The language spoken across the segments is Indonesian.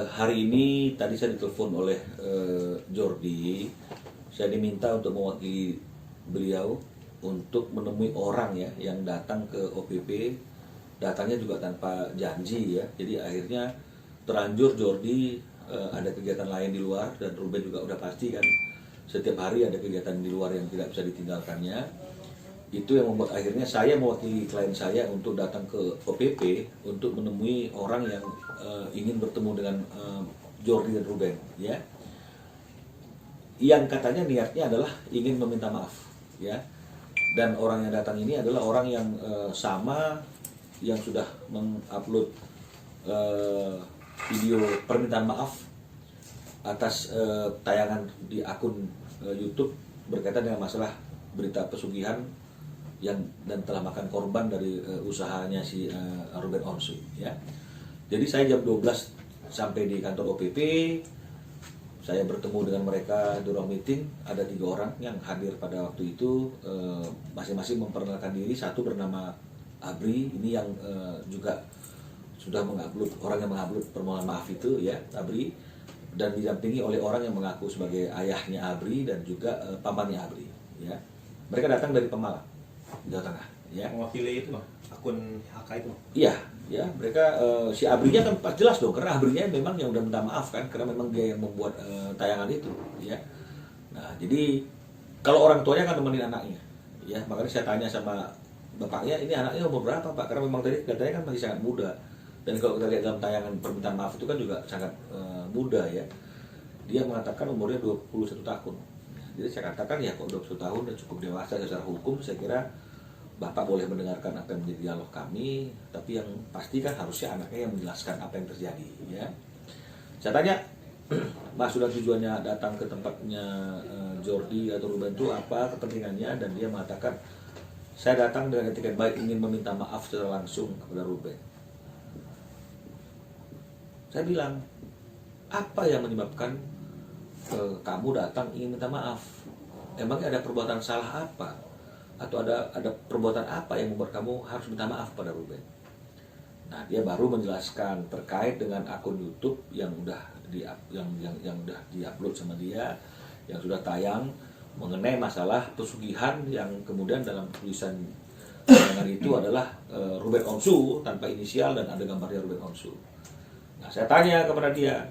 hari ini tadi saya ditelepon oleh Jordi. Saya diminta untuk mewakili beliau untuk menemui orang ya yang datang ke OPP. Datangnya juga tanpa janji ya. Jadi akhirnya terlanjur Jordi ada kegiatan lain di luar, dan Ruben juga udah pasti kan setiap hari ada kegiatan di luar yang tidak bisa ditinggalkannya. Itu yang membuat akhirnya saya mewakili klien saya untuk datang ke OPP untuk menemui orang yang ingin bertemu dengan Jordi dan Ruben ya, yang katanya niatnya adalah ingin meminta maaf ya. Dan orang yang datang ini adalah orang yang sama yang sudah mengupload video permintaan maaf atas tayangan di akun YouTube berkaitan dengan masalah berita pesugihan yang dan telah makan korban dari usahanya si Ruben Onsu ya. Jadi saya jam 12 sampai di kantor OPP, saya bertemu dengan mereka di ruang meeting. Ada 3 orang yang hadir pada waktu itu, masing-masing memperkenalkan diri. Satu bernama Abri, ini yang juga sudah mengupload, orang yang mengupload permohonan maaf itu ya, Abri, dan didampingi oleh orang yang mengaku sebagai ayahnya Abri dan juga pamannya Abri ya. Mereka datang dari Pemalang, Jawa Tengah ya. Mewakili itu akun HK itu. Iya, ya mereka si Abrinya kan pas jelas dong, karena Abrinya memang yang udah minta maaf kan, karena memang dia yang membuat tayangan itu ya. Nah, jadi kalau orang tuanya kan nemenin anaknya ya, makanya saya tanya sama bapaknya, ini anaknya umur berapa Pak? Karena memang tadi katanya kan masih sangat muda. Dan kalau kita lihat dalam tayangan permintaan maaf itu kan juga sangat muda ya. Dia mengatakan umurnya 21 tahun. Jadi saya katakan ya kalau 21 tahun dan cukup dewasa secara hukum, saya kira Bapak boleh mendengarkan apa yang menjadi dialog kami, tapi yang pasti kan harusnya anaknya yang menjelaskan apa yang terjadi ya. Saya tanya, Mas, sudah tujuannya datang ke tempatnya Jordi atau Ruben itu apa kepentingannya? Dan dia mengatakan, saya datang dengan etikat baik ingin meminta maaf secara langsung kepada Ruben. Saya bilang, apa yang menyebabkan kamu datang ingin minta maaf? Emangnya ada perbuatan salah apa? Atau ada perbuatan apa yang membuat kamu harus minta maaf pada Ruben? Nah, dia baru menjelaskan terkait dengan akun YouTube yang udah udah diupload sama dia, yang sudah tayang mengenai masalah pesugihan, yang kemudian dalam tulisan tayangan itu adalah Ruben Onsu tanpa inisial dan ada gambarnya Ruben Onsu. Nah, saya tanya kepada dia,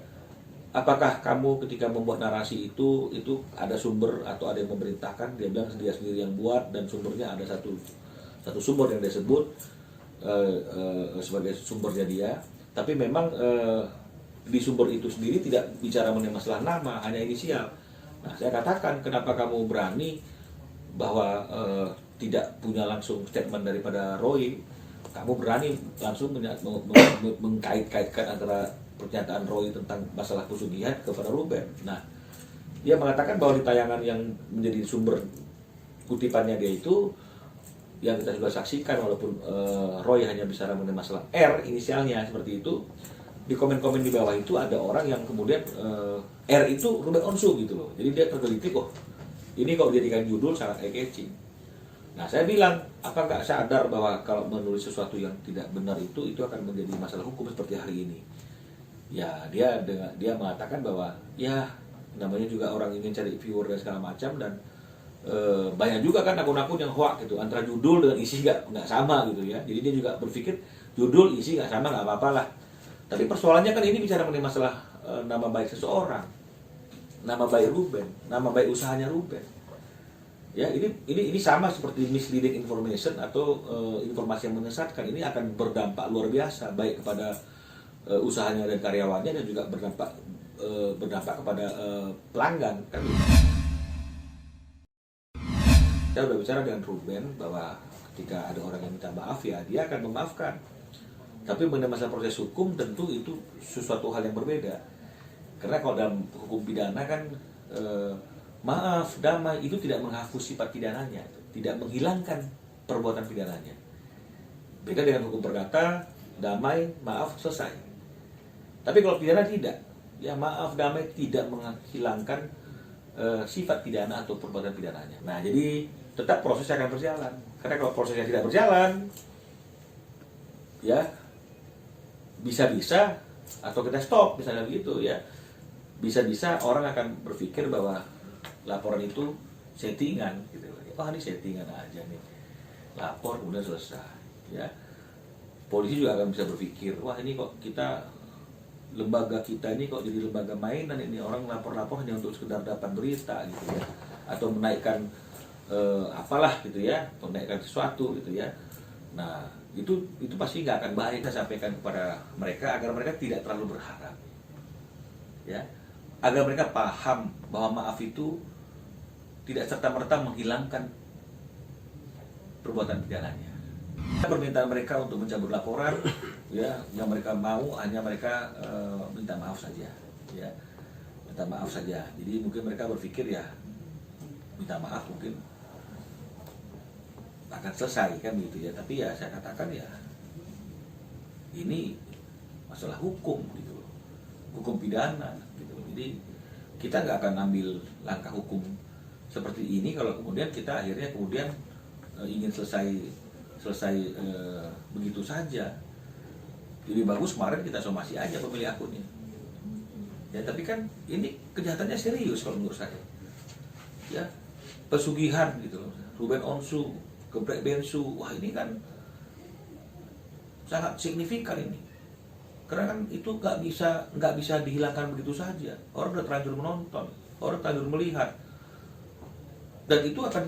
apakah kamu ketika membuat narasi itu ada sumber atau ada yang memerintahkan? Dia bilang dia sendiri yang buat, dan sumbernya ada satu sumber yang dia sebut sebagai sumbernya dia. Tapi memang di sumber itu sendiri tidak bicara mengenai masalah nama, hanya inisial. Nah, saya katakan, kenapa kamu berani bahwa tidak punya langsung statement daripada Roy, kamu berani langsung mengkait-kaitkan antara pernyataan Roy tentang masalah pesugihan kepada Ruben. Nah, dia mengatakan bahwa di tayangan yang menjadi sumber kutipannya dia itu, yang kita sudah saksikan, walaupun Roy hanya bicara mengenai masalah R inisialnya seperti itu, di komen-komen di bawah itu ada orang yang kemudian R itu Ruben Onsu gitu loh. Jadi dia tergelitik, oh ini kalau dijadikan judul sangat eye-catching. Nah, saya bilang, apa nggak sadar bahwa kalau menulis sesuatu yang tidak benar itu akan menjadi masalah hukum seperti hari ini? Ya, dia mengatakan bahwa ya namanya juga orang ingin cari viewer dan segala macam, dan banyak juga kan akun-akun yang hoax gitu, antara judul dengan isi nggak sama gitu ya. Jadi dia juga berpikir judul isi nggak sama, nggak apa-apa lah. Tapi persoalannya kan ini bicara mengenai masalah nama baik seseorang, nama baik Ruben, nama baik usahanya Ruben. Ya, ini sama seperti misleading information atau informasi yang menyesatkan. Ini akan berdampak luar biasa baik kepada usahanya dan karyawannya, dan juga berdampak kepada pelanggan kan. Saya sudah bicara dengan Ruben bahwa ketika ada orang yang minta maaf ya dia akan memaafkan. Tapi mengenai masalah proses hukum tentu itu sesuatu hal yang berbeda. Karena kalau dalam hukum pidana kan maaf, damai itu tidak menghapus sifat pidananya, tidak menghilangkan perbuatan pidananya. Beda dengan hukum perdata, damai, maaf, selesai. Tapi kalau pidana tidak, ya maaf, damai tidak menghilangkan sifat pidana atau perbuatan pidananya. Nah, jadi tetap prosesnya akan berjalan. Karena kalau prosesnya tidak berjalan, ya bisa-bisa atau kita stop misalnya begitu ya, bisa-bisa orang akan berpikir bahwa laporan itu settingan gitu. Wah ini settingan aja nih, lapor udah selesai ya. Polisi juga akan bisa berpikir, wah ini kok lembaga kita ini kok jadi lembaga mainan, ini orang lapor-lapor hanya untuk sekedar dapat berita gitu ya, atau menaikkan apalah gitu ya, menaikkan sesuatu gitu ya. Nah itu pasti nggak akan baik. Kita sampaikan kepada mereka agar mereka tidak terlalu berharap ya, agar mereka paham bahwa maaf itu tidak serta-merta menghilangkan perbuatan pidananya. Permintaan mereka untuk mencabut laporan ya, yang mereka mau hanya mereka minta maaf saja ya, minta maaf saja. Jadi mungkin mereka berpikir ya minta maaf mungkin akan selesai kan gitu ya. Tapi ya saya katakan ya ini masalah hukum gitu, hukum pidana gitu. Jadi kita nggak akan ambil langkah hukum seperti ini kalau kemudian kita akhirnya ingin selesai begitu saja. Lebih bagus kemarin kita somasi aja pemilik akunnya ya. Tapi kan ini kejahatannya serius kalau menurut saya ya, pesugihan gitu loh, Ruben Onsu, geprek bensu, wah ini kan sangat signifikan ini, karena kan itu nggak bisa dihilangkan begitu saja. Orang udah terlanjur menonton, orang terlanjur melihat, dan itu akan,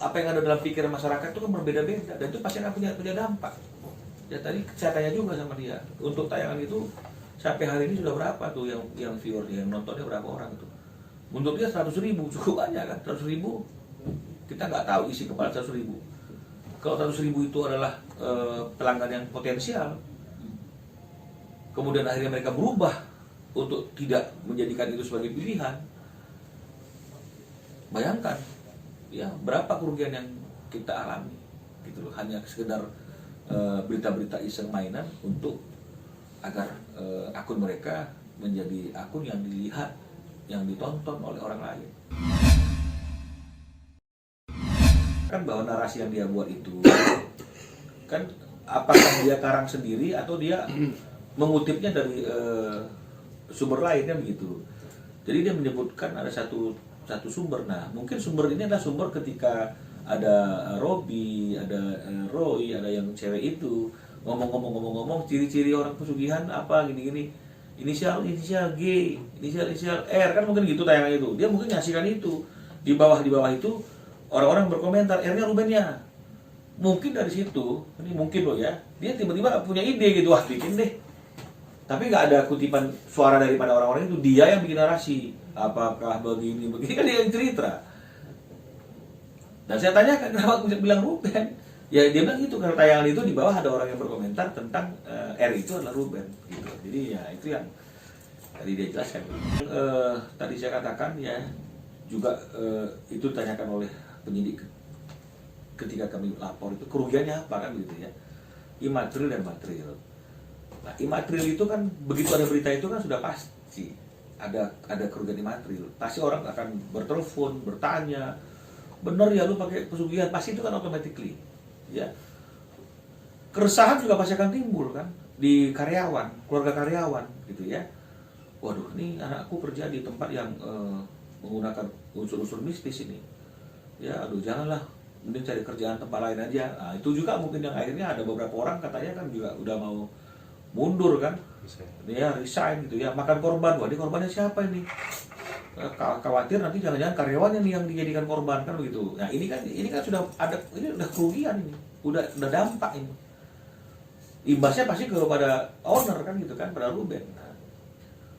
apa yang ada dalam pikiran masyarakat itu kan berbeda-beda, dan itu pasti akan punya dampak ya. Tadi saya tanya juga sama dia, untuk tayangan itu sampai hari ini sudah berapa tuh yang viewer, yang nontonnya berapa orang itu? Menurut dia 100.000 cukup banyak kan, 100.000 kita nggak tahu isi kepala 100.000. Kalau 100.000 itu adalah pelanggan yang potensial, kemudian akhirnya mereka berubah untuk tidak menjadikan itu sebagai pilihan, bayangkan ya berapa kerugian yang kita alami gitu loh, hanya sekedar berita-berita iseng mainan untuk agar akun mereka menjadi akun yang dilihat, yang ditonton oleh orang lain. Kan bahwa narasi yang dia buat itu kan apakah dia karang sendiri atau dia mengutipnya dari sumber lain kan begitu. Jadi dia menyebutkan ada satu sumber. Nah mungkin sumber ini adalah sumber ketika ada Robi, ada Roy, ada yang cewek itu ngomong ciri-ciri orang pesugihan apa gini-gini, inisial G, inisial R, kan mungkin gitu tayangan itu. Dia mungkin ngasihkan itu di bawah itu. Orang-orang berkomentar, R-nya Rubennya. Mungkin dari situ, ini mungkin loh ya, dia tiba-tiba punya ide gitu, wah bikin deh. Tapi nggak ada kutipan suara daripada orang-orang itu, dia yang bikin narasi. Apakah begini, kan dia yang cerita. Dan saya tanyakan, kenapa bisa bilang Ruben? Ya dia bilang gitu, karena tayangan itu di bawah ada orang yang berkomentar tentang R itu adalah Ruben. Gitu. Jadi ya itu yang tadi dia jelaskan. Tadi saya katakan ya, juga itu ditanyakan oleh penyidik ketika kami lapor itu kerugiannya apa kan gitu ya, imaterial dan material. Nah imaterial itu kan begitu ada berita itu kan sudah pasti ada kerugian imaterial, pasti orang akan bertelepon bertanya, bener ya lu pakai pesugihan, pasti itu kan automatically ya. Keresahan juga pasti akan timbul kan di karyawan, keluarga karyawan gitu ya. Waduh ini anakku kerja di tempat yang menggunakan unsur-unsur mistis ini ya, aduh janganlah, mending cari kerjaan tempat lain aja. Nah itu juga mungkin yang akhirnya ada beberapa orang katanya kan juga udah mau mundur kan, dia resign gitu ya, makan korban. Wah ini korbannya siapa ini? Khawatir nanti jangan-jangan karyawannya nih yang dijadikan korban kan begitu. Nah ini kan sudah ada, ini udah kerugian ini, udah dampak ini. Imbasnya pasti kepada owner kan gitu kan, pada Ruben. Nah,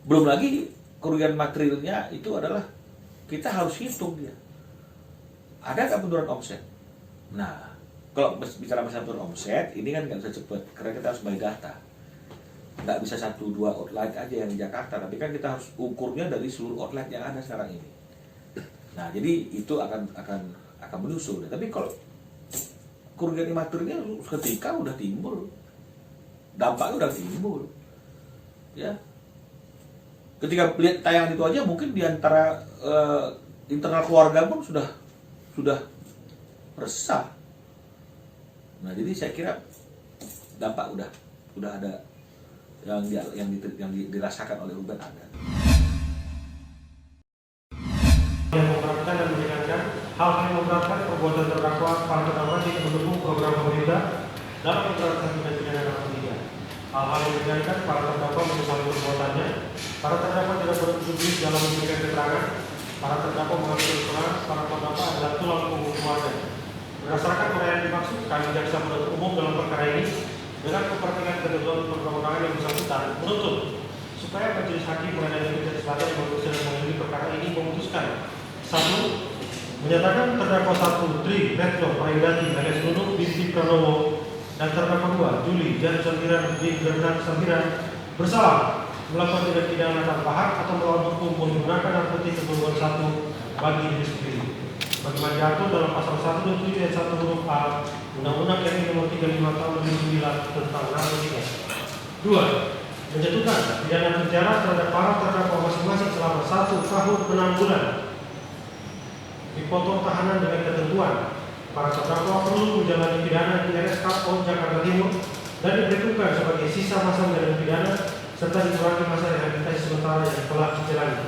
belum lagi kerugian materialnya itu adalah kita harus hitung dia. Ada nggak penurunan omset? Nah, kalau bicara masalah penurunan omset, ini kan nggak bisa cepat, karena kita harus by data. Nggak bisa 1-2 outlet aja yang di Jakarta, tapi kan kita harus ukurnya dari seluruh outlet yang ada sekarang ini. Nah, jadi itu akan menyusul. Tapi kalau kerugian imaterialnya ketika udah timbul, dampaknya udah timbul, ya. Ketika lihat tayangan itu aja, mungkin diantara internal keluarga pun sudah resah. Nah jadi saya kira dampak udah ada dirasakan oleh Ruben ada. Yang memberatkan dan meringankan hal yang memberatkan perbuatan terdakwa para terdakwa tidak mendukung program pemerintah dalam memberantas tindak pidana narkotika. Hal-hal yang meringankan para terdakwa menyesali perbuatannya, para terdakwa tidak bertujuan dalam memberikan keterangan, para terdakwa mengambil keterangan, para terdakwa adalah tulang punggung keluarga. Berdasarkan uraian dimaksud, kami jaksa penuntut umum dalam perkara ini dengan memperhatikan ketentuan perundang-undangan yang bersangkutan menuntut supaya majelis hakim pengadilan negeri Jakarta Selatan yang baru sedang mengadili perkara ini memutuskan: 1. Menyatakan terdakwa 1 Tri Retno Praindati alias Nunung binti Pranowo dan terdakwa 2 Juli Jan Sampiran bin Bernard Sampiran bersalah melakukan tindak pidana tanpa hak atau melawan hukum menggunakan narkotik ketentuan 1 bagi diri sendiri. Bagaimana diatur dalam pasal 127 ayat 1 huruf A Undang-Undang RI Nomor 35 Tahun 2009 tentang narkotika. 2. Menjatuhkan pidana penjara terhadap para terdakwa masing-masing selama 1 tahun 6 bulan. Dipotong tahanan dengan ketentuan para terdakwa perlu menjalani pidana di RSKO Jakarta Timur dan diberhentikan sebagai sisa masa menjalani pidana serta dikurangi masa rehabilitasi sementara yang telah dijalani.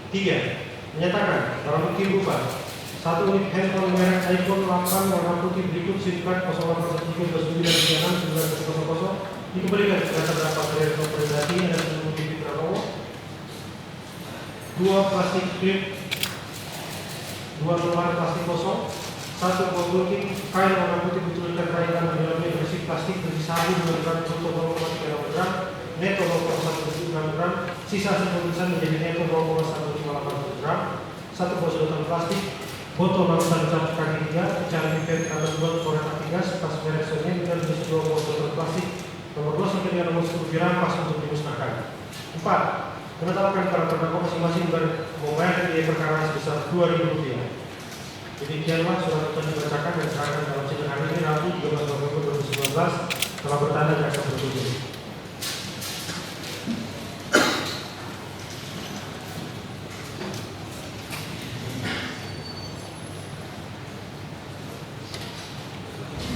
3. Menyatakan barang bukti berupa 1 unit handphone merek iPhone 8 warna putih berikut SIM card 0813999900 dikembalikan kepada terdakwa Retno Praindati dan Nunung binti Pranowo. 2 plastik strip, 2 lembar plastik kosong, 1 botol kain warna putih bertuliskan kaitan di dalamnya bersih plastik berisi sabu dengan berat brutto 0,3 gram, neto 0,176 gram, sisa hasil pemeriksaan menjadi neto 0,158 gram, 1 botol sedotan plastik, botol larutan cat kaki 3, pecahan pipet atas buat korek atigas, pas merek Sony dengan jenis 2 botol sedotan plastik, nomor 2 sampai dengan nomor 10 dirampas untuk dimusnahkan. 4. Menetapkan para terdakwa masing-masing membayar biaya perkara sebesar Rp2.000. Demikianlah surat yang dibacakan dan diserahkan dalam sidang hari ini Rabu 13 November 2019 telah bertanda jaksa penuntut umum.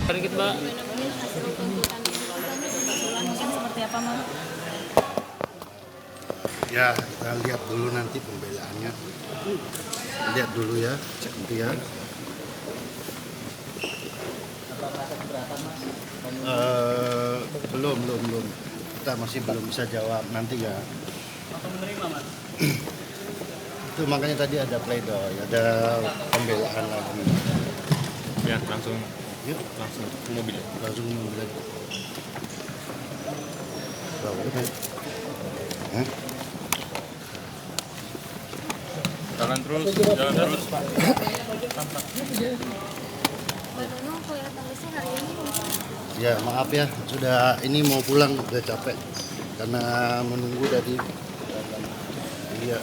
Sedikit Mbak. Hasil tuntutan mungkin seperti apa Mbak? Ya, kita lihat dulu nanti pembelaannya. Lihat dulu ya, nanti ya. Belum. Kita masih belum bisa jawab nanti ya. Atau menerima Mas? Itu makanya tadi ada pledoi, ada pembelaan lagi. Ya, langsung Yuk, ke mobil. langsung mulai. Berapa menit? Hah? Jalan terus. Mbak Nunung kelihatan bisa hari ini. Ya maaf ya, sudah ini mau pulang, udah capek karena menunggu tadi. Iya.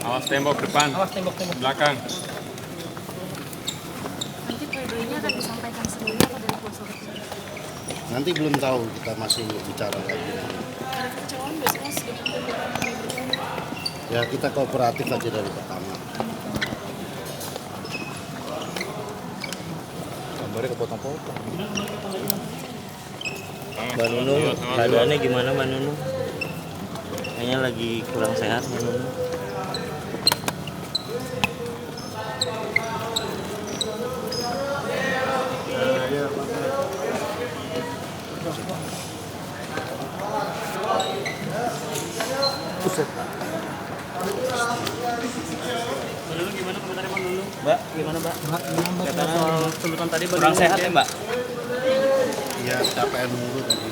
Awas tembok depan. Belakang. Nanti pledoinya akan disampaikan sendiri atau dari kuasa hukum? Nanti belum tahu, kita masih bicara lagi. Ada kekecewaan biasanya sedikit Ya kita kooperatif aja dari pertama. Gambarnya kepotong-potong. Mbak Nunung, keadaannya gimana Mbak Nunung? Kayaknya lagi kurang sehat Mbak Nunung. Mbak Nunung gimana komentarnya Mbak Nunung? Mbak, Gimana Mbak? Kata Soal tuntutan tadi kurang sehat ya Mbak? Iya capek nunggu tadi.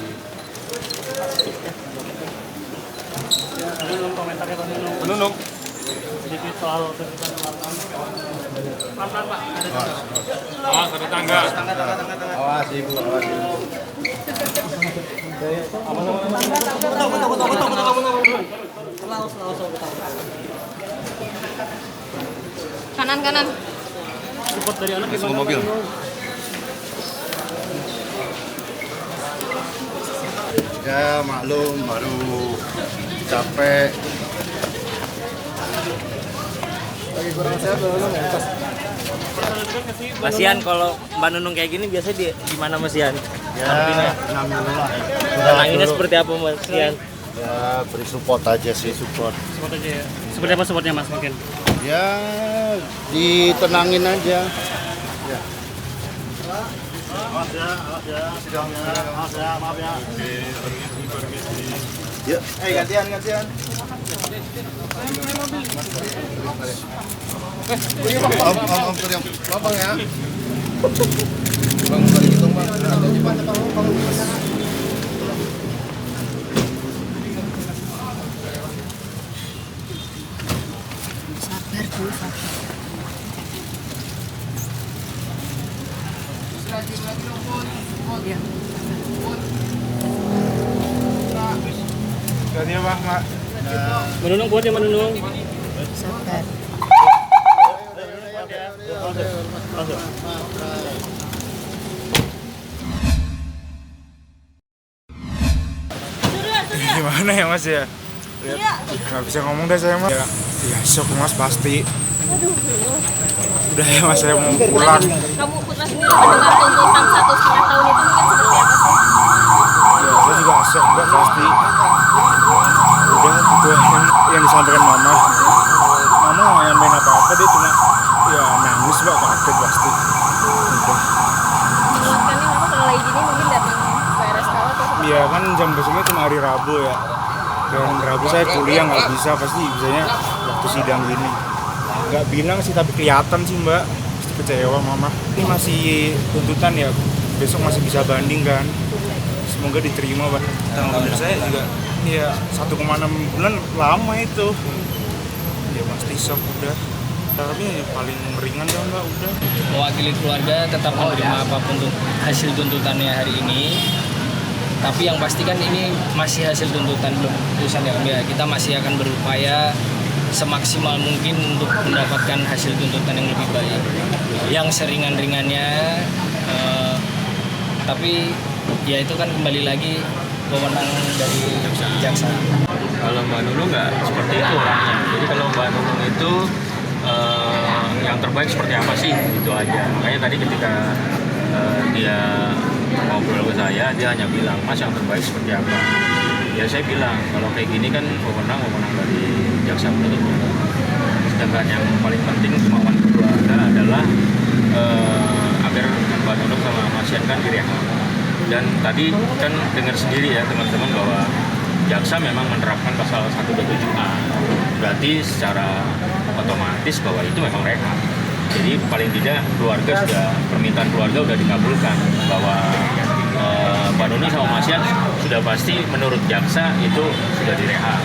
Mbak Nunung komentarnya Mbak Nunung. Menunung. Sedikit soal tuntutan wartawan. Pelan-pelan Pak, ada tangga. Awas ada tangga. Awas ibu, awas ibu. Kanan. Support dari anak Langsung ke mobil. Ya maklum baru capek. Mas Ian, kalau Mbak Nunung kayak gini biasanya di gimana Mas Ian? Ya, tenangin dulu lah. Tenanginnya seperti apa Mas Ian? Ya, beri support aja sih. Support. Support aja ya. Seperti apa supportnya Mas mungkin? Ya, ditenangin aja. Ya. Ya. Gantian. Om, Bang ya. Bang, balik hitung Bang. Sabar dulu, sabar. Ya. Ganti ya Bang, Mak. Menunung kuat ya menunung. Sabar. Gimana ya Mas ya? Nggak bisa ngomong deh saya Mas. Ya shock Mas pasti. Udah ya Mas, saya mau pulang. Kamu Putra sendiri mendengar tuntutan 1,5 tahun itu mungkin seperti apa sih? Ya, saya juga shock juga pasti. Udah gitu yang disampaikan Mama. Mama nggak nyampein apa-apa, dia cuma ya nangis Mbak, kaget pasti. Udah. Menguatkannya Mama kalau lagi gini mungkin datang ke RSKO atau seperti Iya kan jam besoknya cuma hari Rabu ya. Dan Rabu saya kuliah nggak bisa, pasti bisanya waktu sidang gini. Nggak bilang sih tapi kelihatan sih Mbak. Pasti kecewa Mama. Ini masih tuntutan ya, besok masih bisa banding kan. Semoga diterima Pak. Menurut saya juga ya 1,6 bulan lama itu. Ya pasti shock udah. Tapi yang paling ringan ya Mbak udah. Mewakili keluarga tetap menerima apapun hasil tuntutannya hari ini. Tapi yang pasti kan ini masih hasil tuntutan, belum keputusan ya. Kita masih akan berupaya semaksimal mungkin untuk mendapatkan hasil tuntutan yang lebih baik. Yang seringan-ringannya, tapi ya itu kan kembali lagi wewenang dari jaksa. Kalau Mbak Nunung nggak seperti itu orangnya. Jadi kalau Mbak Nunung itu yang terbaik seperti apa sih, itu aja. Makanya tadi ketika dia ngobrol ke saya, dia hanya bilang, Mas yang terbaik seperti apa? Ya saya bilang, kalau kayak gini kan wewenang dari jaksa penuntut umum. Sedangkan yang paling penting kemauan keluarga adalah agar Mbak Nunung sama Mas Ian kan direhab. Dan tadi kan dengar sendiri ya teman-teman bahwa jaksa memang menerapkan pasal 127A. Berarti secara otomatis bahwa itu memang rehab. Jadi paling tidak keluarga permintaan keluarga sudah dikabulkan bahwa Mbak Nunung sama Mas Ian sudah pasti menurut jaksa itu sudah direhab.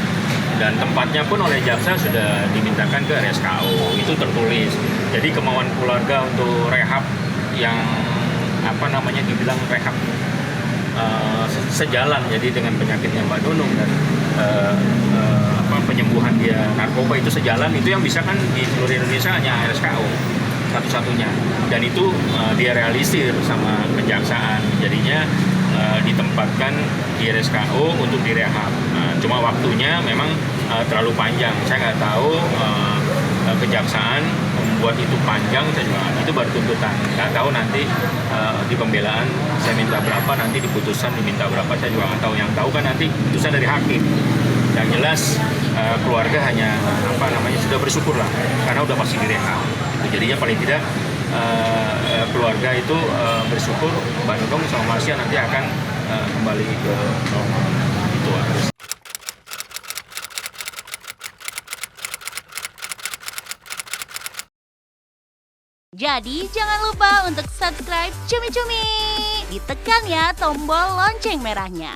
Dan tempatnya pun oleh jaksa sudah dimintakan ke RSKO, itu tertulis. Jadi kemauan keluarga untuk rehab yang dibilang rehab sejalan jadi dengan penyakitnya Mbak Nunung dan penyembuhan dia narkoba itu sejalan, itu yang bisa kan di seluruh Indonesia hanya RSKO satu-satunya, dan itu dia realisir sama kejaksaan, jadinya ditempatkan di RSKO untuk direhab. Cuma waktunya memang terlalu panjang, saya nggak tahu kejaksaan membuat itu panjang, saya juga itu baru tuntutan, nggak tahu nanti di pembelaan saya minta berapa, nanti di putusan diminta berapa, saya juga nggak tahu. Yang tahu kan nanti putusan dari hakim. Yang jelas keluarga hanya sudah bersyukur lah karena udah pasti direhab. Jadinya paling tidak keluarga itu bersyukur Mbak Nunung sama Mas Ian nanti akan kembali ke normal. Itu aja. Jadi jangan lupa untuk subscribe Cumi Cumi. Ditekan ya tombol lonceng merahnya.